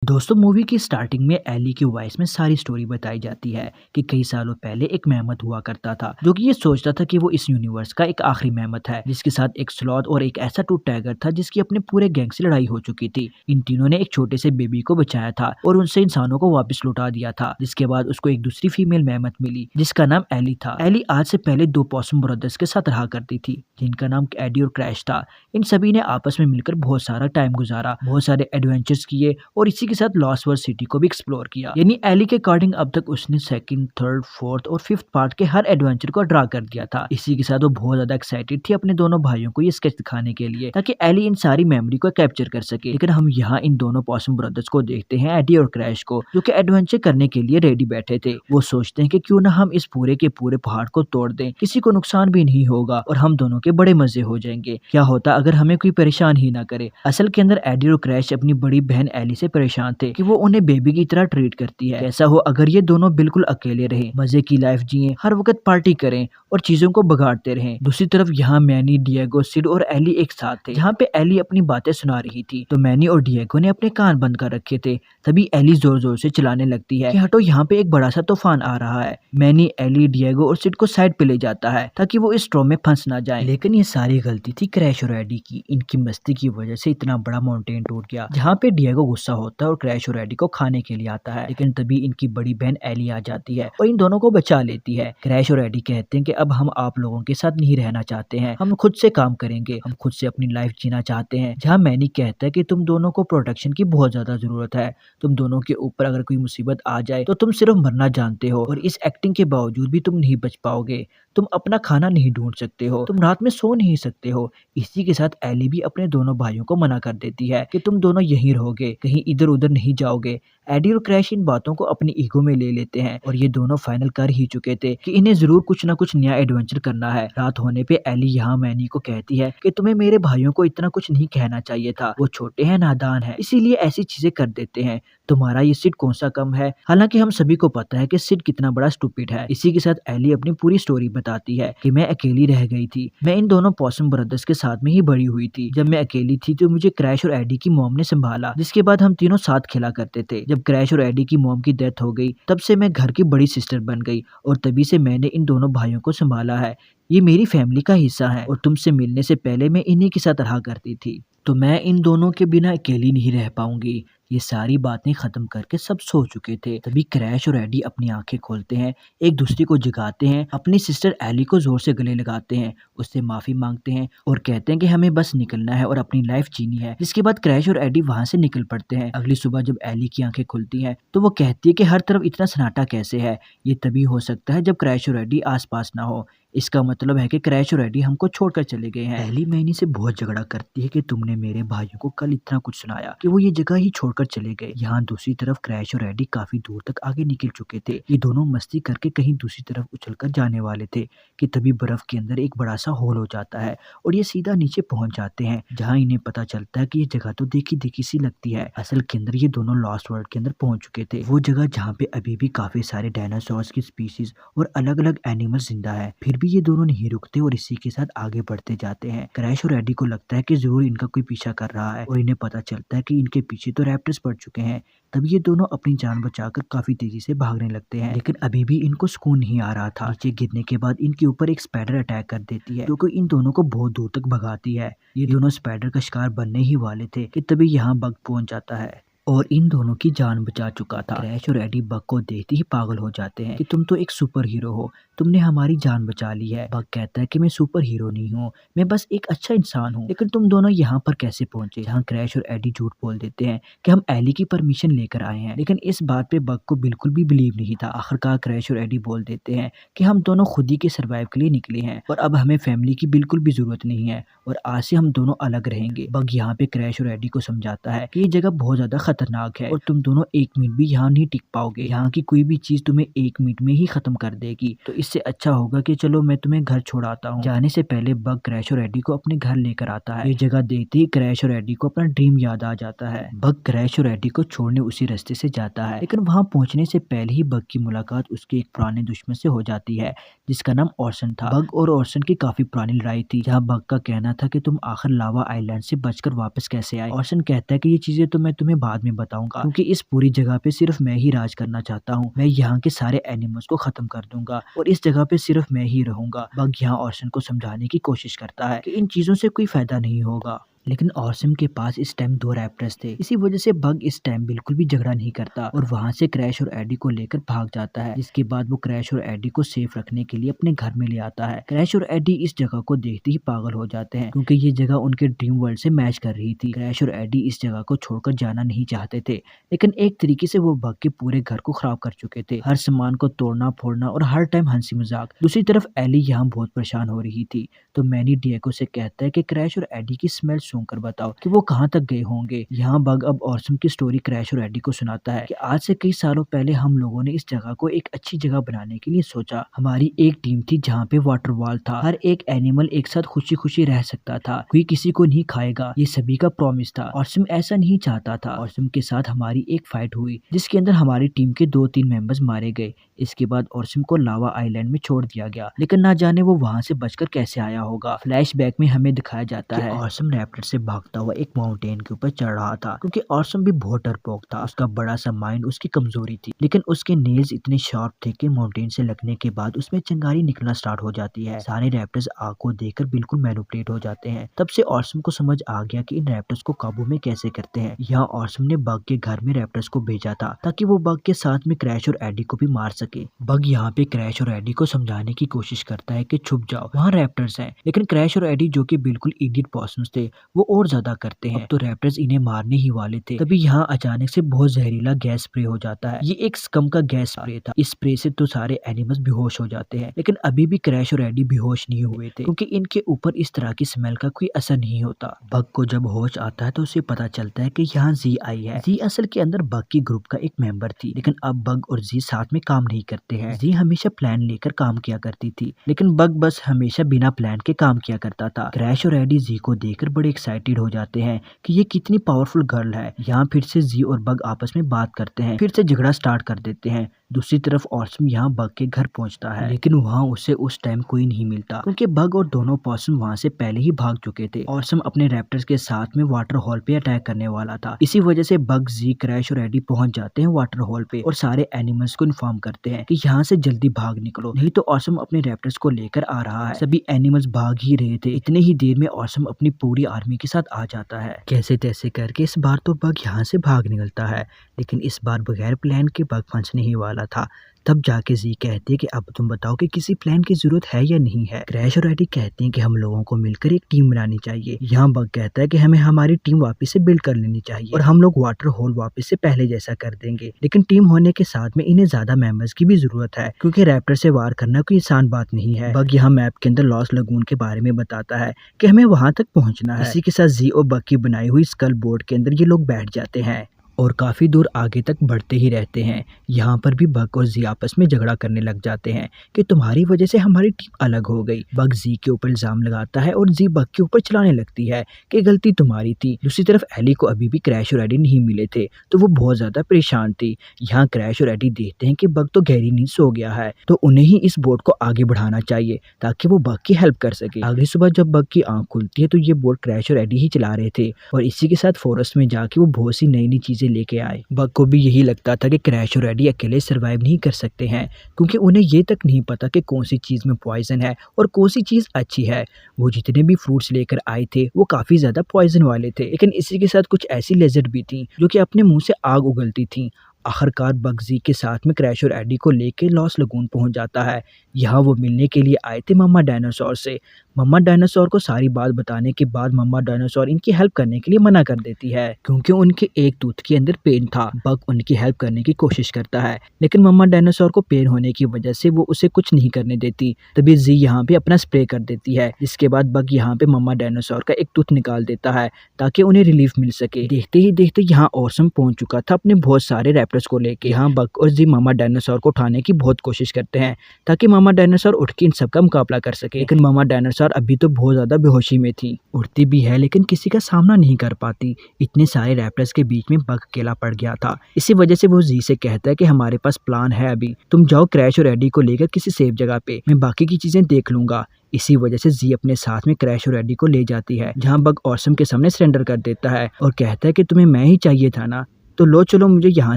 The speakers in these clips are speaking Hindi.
दोस्तों मूवी की स्टार्टिंग में एली की वॉइस में सारी स्टोरी बताई जाती है कि कई सालों पहले एक मेहमत हुआ करता था जो कि ये सोचता था कि वो इस यूनिवर्स का एक आखिरी मेहमत है जिसके साथ एक स्लॉथ और एक ऐसा टूथ टाइगर था जिसकी अपने पूरे गैंग से लड़ाई हो चुकी थी। इन तीनों ने एक छोटे से बेबी को बचाया था और उनसे इंसानों को वापस लौटा दिया था, जिसके बाद उसको एक दूसरी फीमेल मेहमत मिली जिसका नाम एली था। एली आज से पहले दो पॉसम ब्रदर्स के साथ रहा करती थी जिनका नाम एडी और क्रैश था। इन सभी ने आपस में मिलकर बहुत सारा टाइम गुजारा, बहुत सारे एडवेंचर्स किए और इसी के साथ लॉस्ट वर्ल्ड सिटी को भी एक्सप्लोर किया। यानी एली के अकॉर्डिंग अब तक उसने सेकंड, थर्ड, फोर्थ और फिफ्थ पार्ट के हर एडवेंचर को ड्रा कर दिया था। इसी के साथ वो बहुत ज्यादा एक्साइटेड थी अपने दोनों भाइयों को ये स्केच दिखाने के लिए ताकि एली इन सारी मेमोरी को कैप्चर कर सके। लेकिन हम यहाँ इन दोनों पॉसम ब्रदर्स को देखते हैं, एडी और क्रैश को, जो कि एडवेंचर करने के लिए रेडी बैठे थे। वो सोचते हैं कि क्यों ना हम इस पूरे के पूरे पहाड़ को तोड़ दें, किसी को नुकसान भी नहीं होगा और हम दोनों के बड़े मजे हो जाएंगे। क्या होता अगर हमें कोई परेशान ही ना करे। असल के अंदर एडी और क्रैश अपनी बड़ी बहन एली से परेशान थे कि वो उन्हें बेबी की तरह ट्रीट करती है। कैसा हो अगर ये दोनों बिल्कुल अकेले रहे, मजे की लाइफ जिए, हर वक्त पार्टी करें और चीजों को बिगाड़ते रहें। दूसरी तरफ यहाँ मैनी, डिएगो, सिड और एली एक साथ थे। जहाँ पे एली अपनी बातें सुना रही थी तो मैनी और डिएगो ने अपने कान बंद कर रखे थे। तभी एली जोर जोर से चिल्लाने लगती है कि हटो, यहाँ पे एक बड़ा सा तूफान आ रहा है। मैनी एली, डिएगो और सिड को साइड पे ले जाता है ताकि वो इस स्ट्रॉम में फंस ना जाए। लेकिन ये सारी गलती थी क्रैश और एडी की। इनकी मस्ती की वजह से इतना बड़ा माउंटेन टूट गया। जहाँ पे डिएगो गुस्सा होता है और क्रैश और एडी को खाने के लिए आता है, लेकिन तभी इनकी बड़ी बहन एली आ जाती है और इन दोनों को बचा लेती है। क्रैश और एडी कहते हैं कि अब हम आप लोगों के साथ नहीं रहना चाहते हैं, हम खुद से काम करेंगे, हम खुद से अपनी लाइफ जीना चाहते हैं। जहाँ मैनी कहता है कि तुम दोनों को प्रोटेक्शन की बहुत ज्यादा जरूरत है, तुम दोनों के ऊपर अगर कोई मुसीबत आ जाए तो तुम सिर्फ मरना जानते हो और इस एक्टिंग के बावजूद भी तुम नहीं बच पाओगे। तुम अपना खाना नहीं ढूंढ सकते हो, तुम रात में सो नहीं सकते हो। इसी के साथ एली भी अपने दोनों भाइयों को मना कर देती है कि तुम दोनों यहीं रहोगे, कहीं इधर उधर नहीं जाओगे। एडी और क्रैश इन बातों को अपनी ईगो में ले लेते हैं और ये दोनों फाइनल कर ही चुके थे कि इन्हें जरूर कुछ ना कुछ नया एडवेंचर करना है। रात होने पे एली यहाँ मैनी को कहती है कि तुम्हें मेरे भाइयों को इतना कुछ नहीं कहना चाहिए था, वो छोटे हैं, नादान है, इसीलिए ऐसी चीजें कर देते हैं। तुम्हारा ये सिड कौन सा कम है। हालांकि हम सभी को पता है कि सिड कितना बड़ा स्टूपिड है। इसी के साथ एली अपनी पूरी स्टोरी बताती है कि मैं अकेली रह गई थी, मैं इन दोनों पॉसम ब्रदर्स के साथ में ही बड़ी हुई थी। जब मैं अकेली थी तो मुझे क्रैश और एडी की मॉम ने संभाला, जिसके बाद हम तीनों साथ खेला करते थे। जब क्रैश और एडी की मॉम की डेथ हो गई तब से मैं घर की बड़ी सिस्टर बन गई और तभी से मैंने इन दोनों भाइयों को संभाला है। ये मेरी फैमिली का हिस्सा है और तुमसे मिलने से पहले मैं इन्हीं के साथ रहा करती थी, तो मैं इन दोनों के बिना अकेली नहीं रह पाऊंगी। ये सारी बातें खत्म करके सब सो चुके थे। तभी क्रैश और एडी अपनी आंखें खोलते हैं, एक दूसरे को जगाते हैं, अपनी सिस्टर एली को जोर से गले लगाते हैं, उससे माफी मांगते हैं और कहते हैं कि हमें बस निकलना है और अपनी लाइफ जीनी है। जिसके बाद क्रैश और एडी वहां से निकल पड़ते हैं। अगली सुबह जब एली की आंखें खुलती हैं तो वो कहती है कि हर तरफ इतना सन्नाटा कैसे है। ये तभी हो सकता है जब क्रैश और एडी आस पास ना हो। इसका मतलब है कि क्रैश और एडी हमको छोड़कर चले गए हैं। एली मैनी से बहुत झगड़ा करती है कि तुमने मेरे भाइयों को कल इतना कुछ सुनाया कि वो ये जगह ही छोड़कर चले गए। यहाँ दूसरी तरफ क्रैश और एडी काफी दूर तक आगे निकल चुके थे। ये दोनों मस्ती करके कहीं दूसरी तरफ उछलकर जाने वाले थे कि तभी बर्फ के अंदर एक बड़ा सा होल हो जाता है और ये सीधा नीचे पहुंच जाते हैं, जहाँ इन्हें पता चलता है कि ये जगह तो देखी देखी सी लगती है। असल के अंदर ये दोनों लॉस्ट वर्ल्ड के अंदर पहुंच चुके थे, वो जगह जहाँ पे अभी भी काफी सारे डायनासोर्स की स्पीशीज और अलग अलग एनिमल जिंदा है। फिर भी ये दोनों नहीं रुकते और इसी के साथ आगे बढ़ते जाते हैं। क्रैश और एडी को लगता है कि जरूर इनका कोई पीछा कर रहा है और इन्हें पता चलता है कि इनके पीछे तो रैप्टर्स पड़ चुके हैं। तब ये दोनों अपनी जान बचाकर काफी तेजी से भागने लगते हैं, लेकिन अभी भी इनको सुकून नहीं आ रहा था। नीचे गिरने के बाद इनके ऊपर एक स्पाइडर अटैक कर देती है जो कि इन दोनों को बहुत दूर तक भगाती है। ये दोनों स्पाइडर का शिकार बनने ही वाले थे कि तभी यहाँ बग पहुंच जाता है और इन दोनों की जान बचा चुका था। क्रैश और एडी बग को देखते ही पागल हो जाते हैं कि तुम तो एक सुपर हीरो हो, तुमने हमारी जान बचा ली है। बग कहता है कि मैं सुपर हीरो नहीं हूँ, मैं बस एक अच्छा इंसान हूँ, लेकिन तुम दोनों यहाँ पर कैसे पहुंचे। जहाँ क्रैश और एडी झूठ बोल देते हैं कि हम एली की परमिशन लेकर आए हैं, लेकिन इस बात पे बग को बिल्कुल भी बिलीव नहीं था। आखिरकार क्रैश और एडी बोल देते हैं कि हम दोनों खुद ही के सर्वाइव के लिए निकले हैं और अब हमें फैमिली की बिल्कुल भी जरूरत नहीं है और आज से हम दोनों अलग रहेंगे। बग यहाँ पे क्रैश और एडी को समझाता है कि ये जगह बहुत ज्यादा खतरनाक है और तुम दोनों एक मिनट भी यहाँ नहीं टिक पाओगे, यहाँ की कोई भी चीज तुम्हें एक मिनट में ही खत्म कर देगी, तो इससे अच्छा होगा कि चलो मैं तुम्हें घर छोड़ाता हूँ। जाने से पहले बग क्रैश और एडी को अपने घर लेकर आता है। ये जगह देखते ही क्रैश और एडी को अपना ड्रीम याद आ जाता है। बग क्रैश और एडी को छोड़ने उसी रास्ते से जाता है, लेकिन वहाँ पहुंचने से पहले ही बग की मुलाकात उसके एक पुराने दुश्मन से हो जाती है जिसका नाम ऑर्सन था। बग और ऑर्सन की काफी पुरानी लड़ाई थी, जहाँ बग का कहना था कि तुम आखिर लावा आइलैंड से बचकर वापस कैसे आए। ऑर्सन कहता है कि ये चीजें तो मैं तुम्हें बाद में में बताऊंगा, क्योंकि इस पूरी जगह पे सिर्फ मैं ही राज करना चाहता हूँ। मैं यहाँ के सारे एनिमल्स को खत्म कर दूंगा और इस जगह पे सिर्फ मैं ही रहूंगा। बग यहाँ ऑर्सन को समझाने की कोशिश करता है कि इन चीजों से कोई फायदा नहीं होगा, लेकिन ऑर्सन के पास इस टाइम 2 रैप्टर्स थे। इसी वजह से बग इस टाइम बिल्कुल भी झगड़ा नहीं करता और वहां से क्रैश और एडी को लेकर भाग जाता है। जिसके बाद वो क्रैश और एडी को सेफ रखने के लिए अपने घर में ले आता है। क्रैश और एडी इस जगह को देखते ही पागल हो जाते हैं, क्योंकि ये जगह उनके ड्रीम वर्ल्ड से मैच कर रही थी। क्रैश और एडी इस जगह को छोड़कर जाना नहीं चाहते थे, लेकिन एक तरीके से वो बग के पूरे घर को खराब कर चुके थे, हर सामान को तोड़ना फोड़ना और हर टाइम हंसी मजाक। दूसरी तरफ एली यहाँ बहुत परेशान हो रही थी, तो मैनी डिएगो से कहता है कि क्रैश और एडी की स्मेल सूंघकर बताओ कि वो कहाँ तक गए होंगे। यहाँ बग अब ऑर्सन की स्टोरी क्रैश और एडी को सुनाता है कि आज से कई सालों पहले हम लोगों ने इस जगह को एक अच्छी जगह बनाने के लिए सोचा। हमारी एक टीम थी जहाँ पे वाटरवॉल था, हर एक एनिमल एक साथ खुशी खुशी रह सकता था, कोई किसी को नहीं खाएगा, ये सभी का प्रॉमिस था। ऑर्सन ऐसा नहीं चाहता था। ऑर्सन के साथ हमारी एक फाइट हुई जिसके अंदर हमारी टीम के 2-3 मेंबर्स मारे गए। इसके बाद ऑर्सन को लावा आइलैंड में छोड़ दिया गया, लेकिन ना जाने वो वहां से बचकर कैसे आया होगा। फ्लैशबैक में हमें दिखाया जाता है ऑर्सन रैप्टर से भागता हुआ एक माउंटेन के ऊपर चढ़ रहा था, क्योंकि ऑर्सन भी बहुत डरपोक था। उसका बड़ा सा माइंड उसकी कमजोरी थी, लेकिन उसके नेल्स इतने शार्प थे कि माउंटेन से लगने के बाद उसमें चिंगारी निकलना स्टार्ट हो जाती है। सारे रैप्टर्स आग को देखकर बिल्कुल मैनिपुलेट हो जाते हैं। तब से ऑर्सन को समझ आ गया कि इन रैप्टर्स को काबू में कैसे करते हैं। यहाँ ऑर्सन ने बग के घर में रैप्टर्स को भेजा था ताकि वो बग के साथ में क्रैश और एडी को भी मार सके। बग यहाँ पे क्रैश और एडी को समझाने की कोशिश करता है कि छुप जाओ, वहाँ रैप्टर्स हैं, लेकिन क्रैश और एडी जो कि बिल्कुल इडियट पॉसम्स थे वो और ज्यादा करते हैं। अब तो रैप्टर्स इन्हें मारने ही वाले थे, तभी यहाँ अचानक से बहुत जहरीला गैस स्प्रे हो जाता है। ये एक स्कम का गैस स्प्रे था। इस स्प्रे से तो सारे एनिमल्स बेहोश हो जाते हैं, लेकिन अभी भी क्रैश और एडी बेहोश नहीं हुए थे, क्योंकि इनके ऊपर इस तरह की स्मेल का कोई असर नहीं होता। बग को जब होश आता है तो उसे पता चलता है कि यहाँ जी आई है। जी असल के अंदर बग की ग्रुप का एक मेंबर थी, लेकिन अब बग और जी साथ में काम नहीं करते हैं। जी हमेशा प्लान लेकर काम किया करती थी, लेकिन बग बस हमेशा बिना प्लान के काम किया करता था। क्रैश और एडी जी को देखकर बड़े एक्साइटेड हो जाते हैं कि ये कितनी पावरफुल गर्ल है। यहाँ फिर से जी और बग आपस में बात करते हैं, फिर से झगड़ा स्टार्ट कर देते हैं। दूसरी तरफ ऑर्सन यहाँ बग के घर पहुंचता है, लेकिन वहाँ उसे उस टाइम कोई नहीं मिलता, क्योंकि बग और दोनों पॉसम वहाँ से पहले ही भाग चुके थे। ऑर्सन अपने रैप्टर्स के साथ में वाटर हॉल पे अटैक करने वाला था। इसी वजह से बग, जी, क्रैश और एडी पहुंच जाते हैं वाटर हॉल पे और सारे एनिमल्स को इन्फॉर्म करते हैं कि यहाँ से जल्दी भाग निकलो, नहीं तो ऑर्सन अपने रैप्टर्स को लेकर आ रहा है। सभी एनिमल्स भाग ही रहे थे, इतने ही देर में ऑर्सन अपनी पूरी आर्मी के साथ आ जाता है। कैसे तैसे करके इस बार तो बग यहाँ से भाग निकलता है, लेकिन इस बार बगैर प्लान के बग फंसने ही वाला था। तब जाके जी कहते हैं कि अब तुम बताओ कि किसी प्लान की जरूरत है या नहीं है। क्रैश और एडी कहते हैं कि हम लोगों को मिलकर एक टीम बनानी चाहिए। यहाँ बग कहता है कि हमें हमारी टीम वापस से बिल्ड कर लेनी चाहिए और हम लोग वाटर होल वापस से पहले जैसा कर देंगे, लेकिन टीम होने के साथ में इन्हें ज्यादा मेंबर्स की भी जरूरत है, क्योंकि रैप्टर से वार करना कोई आसान बात नहीं है। बग यहाँ मैप के अंदर लॉस्ट लगून के बारे में बताता है कि हमें वहां तक पहुंचना है। इसी के साथ जी और बग की बनाई हुई स्कल बोर्ड के अंदर ये लोग बैठ जाते हैं और काफी दूर आगे तक बढ़ते ही रहते हैं। यहाँ पर भी बग और जी आपस में झगड़ा करने लग जाते हैं कि तुम्हारी वजह से हमारी टीम अलग हो गई। बग जी के ऊपर इल्जाम लगाता है और जी बग के ऊपर चलाने लगती है कि गलती तुम्हारी थी। दूसरी तरफ एली को अभी भी क्रैश और एडी नहीं मिले थे, तो वो बहुत ज्यादा परेशान थी। यहाँ क्रैश और एडी देखते हैं कि बग तो गहरी नींद सो गया है, तो उन्हें ही इस बोट को आगे बढ़ाना चाहिए ताकि वो बग की हेल्प कर सके। अगली सुबह जब बग की आंख खुलती है तो ये बोट क्रैश और एडी ही चला रहे थे और इसी के साथ फॉरेस्ट में जाके वो बहुत सी नई नई चीजें लेके आए। बग को भी यही लगता था कि क्रैश और एडी अकेले सरवाइव नहीं कर सकते हैं, क्योंकि उन्हें ये तक नहीं पता कि कौन सी चीज में पॉइजन है और कौन सी चीज अच्छी है। वो जितने भी फ्रूट्स लेकर आए थे वो काफी ज्यादा पॉइजन वाले थे, लेकिन इसी के साथ कुछ ऐसी लेजर्ड भी थी जो कि अपने मुंह से आग उगलती थी। आखिरकार बग जी के साथ में क्रैश और एडी को लेके लॉस्ट लगून पहुंच जाता है। यहाँ वो मिलने के लिए आए थे मम्मा डायनासोर से। मम्मा डायनासोर को सारी बात बताने के बाद मम्मा डायनासोर इनकी हेल्प करने के लिए मना कर देती है, क्योंकि उनके एक टूथ के अंदर पेन था। बग उनकी हेल्प करने की कोशिश करता है, लेकिन मम्मा डायनासोर को पेन होने की वजह से वो उसे कुछ नहीं करने देती। तभी जी यहाँ पे अपना स्प्रे कर देती है, जिसके बाद बग यहाँ पे मम्मा डायनासोर का एक टूथ निकाल देता है ताकि उन्हें रिलीफ मिल सके। देखते ही देखते यहाँ ऑर्सन पहुंच चुका था अपने बहुत सारे रैप्टर्स को लेके। यहाँ बग और जी मामा डायनासोर को उठाने की बहुत कोशिश करते हैं ताकि मामा डायनासोर उठ के इन सबका मुकाबला कर सके, लेकिन मामा डायनासोर अभी तो बहुत ज्यादा बेहोशी में थी। उड़ती भी है लेकिन किसी का सामना नहीं कर पाती। इतने सारे रैप्टर्स के बीच में बग अकेला पड़ गया था। इसी वजह से वो जी से कहता है कि हमारे पास प्लान है, अभी तुम जाओ क्रैश और एडी को लेकर किसी सेफ जगह पे, मैं बाकी की चीजें देख लूंगा। इसी वजह से जी अपने साथ में क्रैश और एडी को ले जाती है, जहाँ बग ऑसम के सामने सरेंडर कर देता है और कहता है कि तुम्हें मैं ही चाहिए था ना, तो लो चलो मुझे यहाँ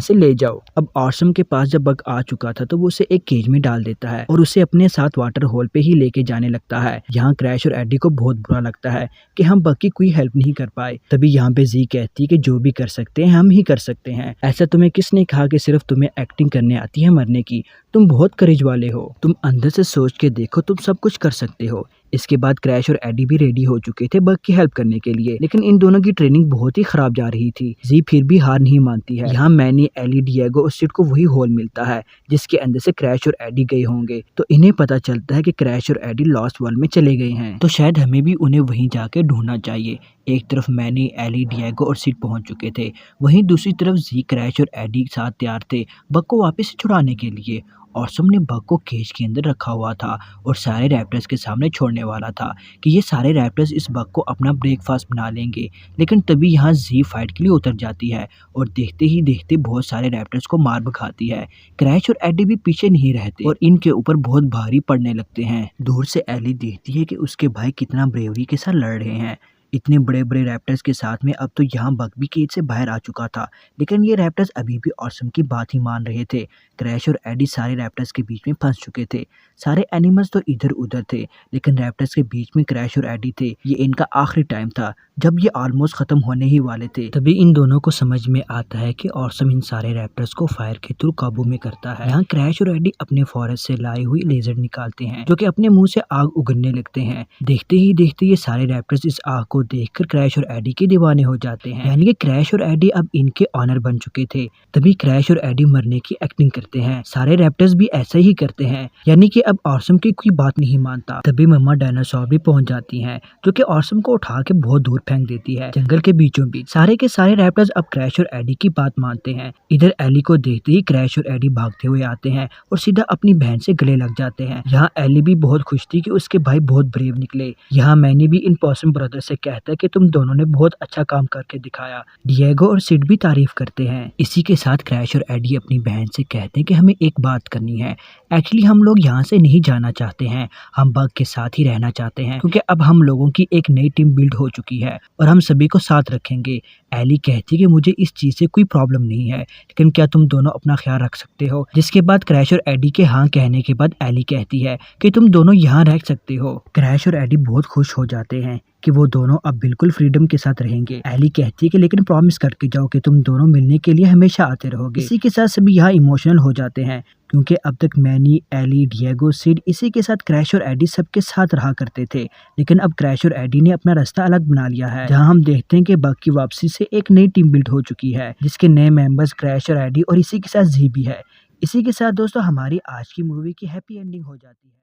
से ले जाओ। अब ऑसम के पास जब बग आ चुका था तो वो उसे एक केज में डाल देता है और उसे अपने साथ वाटर होल पे ही लेके जाने लगता है। यहाँ क्रैश और एडी को बहुत बुरा लगता है कि हम बग की कोई हेल्प नहीं कर पाए। तभी यहाँ पे जी कहती है कि जो भी कर सकते हैं हम ही कर सकते हैं। ऐसा तुम्हें किसने कहा कि सिर्फ तुम्हें एक्टिंग करने आती है मरने की? तुम बहुत करेज वाले हो, तुम अंदर से सोच के देखो, तुम सब कुछ कर सकते हो। इसके बाद क्रैश और एडी भी रेडी हो चुके थे बग की हेल्प करने के लिए, लेकिन इन दोनों की ट्रेनिंग बहुत ही खराब जा रही थी। जी फिर भी हार नहीं मानती है। यहाँ मैनी, एली, डिएगो और सिड को वही होल मिलता है जिसके अंदर से क्रैश और एडी गए होंगे। तो इन्हें पता चलता है कि क्रैश और एडी लॉस्ट वर्ल्ड में चले गए हैं, तो शायद हमें भी उन्हें वहीं जाके ढूंढना चाहिए। एक तरफ मैनी, एली, डिएगो और सिड पहुंच चुके थे, वहीं दूसरी तरफ जी, क्रैश और एडी साथ तैयार थे बग को वापस छुड़ाने के लिए। ऑसम ने बग को केज के अंदर रखा हुआ था और सारे रैप्टर्स के सामने छोड़ने वाला था कि ये सारे रैप्टर्स इस बग को अपना ब्रेकफास्ट बना लेंगे। लेकिन तभी यहाँ जी फाइट के लिए उतर जाती है और देखते ही देखते बहुत सारे रैप्टर्स को मार भगाती है। क्रैश और एडी भी पीछे नहीं रहते और इनके ऊपर बहुत भारी पड़ने लगते हैं। दूर से एली देखती है कि उसके भाई कितना ब्रेवरी के साथ लड़ रहे हैं। इतने बड़े बड़े रैप्टर्स के साथ में अब तो यहाँ बग भी केज से बाहर आ चुका था, लेकिन ये रैप्टर्स अभी भी ऑसम की बात ही मान रहे थे। क्रैश और एडी सारे रैप्टर्स के बीच में फंस चुके थे। सारे एनिमल्स तो इधर उधर थे, लेकिन रैप्टर्स के बीच में क्रैश और एडी थे। ये इनका आखिरी टाइम था जब ये ऑलमोस्ट खत्म होने ही वाले थे। तभी इन दोनों को समझ में आता है कि ऑसम इन सारे रैप्टर्स को फायर के थ्रू काबू में करता है। यहाँ क्रैश और एडी अपने फॉरेस्ट से लाई हुई लेजर निकालते हैं जो कि अपने मुंह से आग उगलने लगते हैं। देखते ही देखते ये सारे रैप्टर्स इस आग को देखकर क्रैश और एडी के दीवाने हो जाते हैं। यानी कि क्रैश और एडी अब इनके ऑनर बन चुके थे। तभी क्रैश और एडी मरने की एक्टिंग करते हैं। सारे रैप्टर्स भी ऐसा ही करते हैं, यानी कि अब ऑसम की कोई बात नहीं मानता। तभी मम्मा डायनासोर भी पहुंच जाती हैं, जो कि ऑसम को उठा के बहुत दूर फेंक देती है जंगल के बीचों बीच। सारे के सारे रैप्टर्स अब क्रैश और एडी की बात मानते हैं। इधर एली को देखते ही क्रैश और एडी भागते हुए आते हैं और सीधा अपनी बहन से गले लग जाते हैं। यहाँ एली भी बहुत खुश थी कि उसके भाई बहुत ब्रेव निकले। यहाँ मैनी भी इन पॉसम ब्रदर से कहता है कि तुम दोनों ने बहुत अच्छा काम करके दिखाया। डिएगो और सिड भी तारीफ करते हैं। इसी के साथ क्रैश और एडी अपनी बहन से कहते हैं कि हमें एक बात करनी है। एक्चुअली हम लोग यहाँ से नहीं जाना चाहते हैं, हम बग के साथ ही रहना चाहते हैं, क्योंकि अब हम लोगों की एक नई टीम बिल्ड हो चुकी है और हम सभी को साथ रखेंगे। एली कहती है कि मुझे इस चीज से कोई प्रॉब्लम नहीं है, लेकिन क्या तुम दोनों अपना ख्याल रख सकते हो? जिसके बाद क्रैश और एडी के हाँ कहने के बाद एली कहती है कि तुम दोनों यहाँ रह सकते हो। क्रैश और एडी बहुत खुश हो जाते हैं कि वो दोनों अब बिल्कुल फ्रीडम के साथ रहेंगे। एली कहती है कि लेकिन प्रॉमिस करके जाओ कि तुम दोनों मिलने के लिए हमेशा आते रहोगे। इसी के साथ सभी यहाँ इमोशनल हो जाते हैं, क्योंकि अब तक मैनी, एली, डिएगो, सिड इसी के साथ क्रैश और एडी सबके साथ रहा करते थे, लेकिन अब क्रैश और एडी ने अपना रास्ता अलग बना लिया है। जहां हम देखते हैं कि बग की वापसी से एक नई टीम बिल्ड हो चुकी है, जिसके नए मेंबर्स क्रैश और एडी और इसी के साथ जी भी है। इसी के साथ दोस्तों हमारी आज की मूवी की हैप्पी एंडिंग हो जाती है।